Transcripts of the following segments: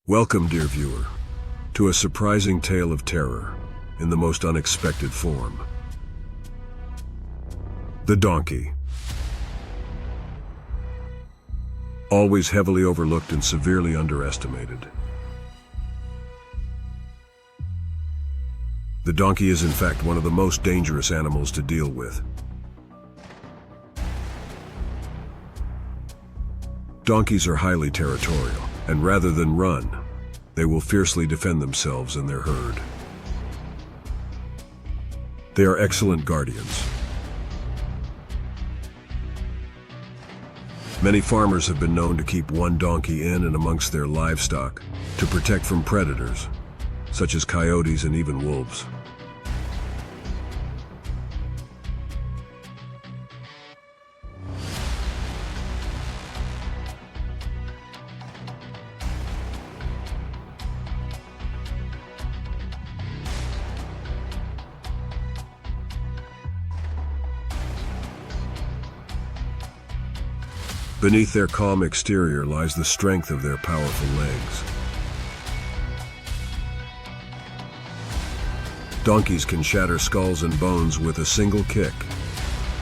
Welcome, dear viewer, to a surprising tale of terror in the most unexpected form. The donkey. Always heavily overlooked and severely underestimated. The donkey is in fact one of the most dangerous animals to deal with. Donkeys are highly territorial, and rather than run, they will fiercely defend themselves and their herd. They are excellent guardians. Many farmers have been known to keep one donkey in and amongst their livestock to protect from predators, such as coyotes and even wolves. Beneath their calm exterior lies the strength of their powerful legs. Donkeys can shatter skulls and bones with a single kick,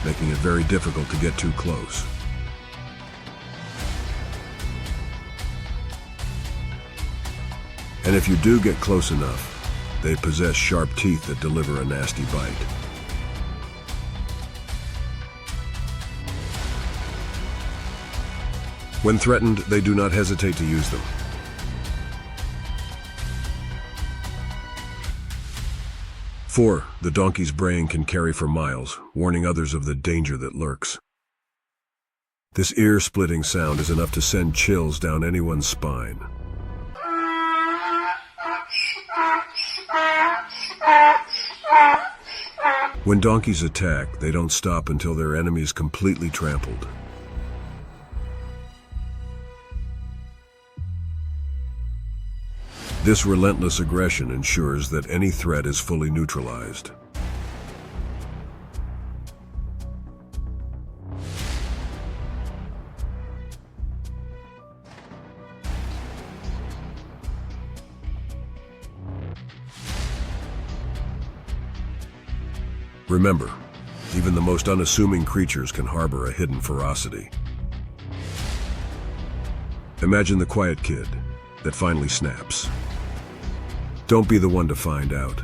making it very difficult to get too close. And if you do get close enough, they possess sharp teeth that deliver a nasty bite. When threatened, they do not hesitate to use them. The donkey's braying can carry for miles, warning others of the danger that lurks. This ear-splitting sound is enough to send chills down anyone's spine. When donkeys attack, they don't stop until their enemy is completely trampled. This relentless aggression ensures that any threat is fully neutralized. Remember, even the most unassuming creatures can harbor a hidden ferocity. Imagine the quiet kid that finally snaps. Don't be the one to find out.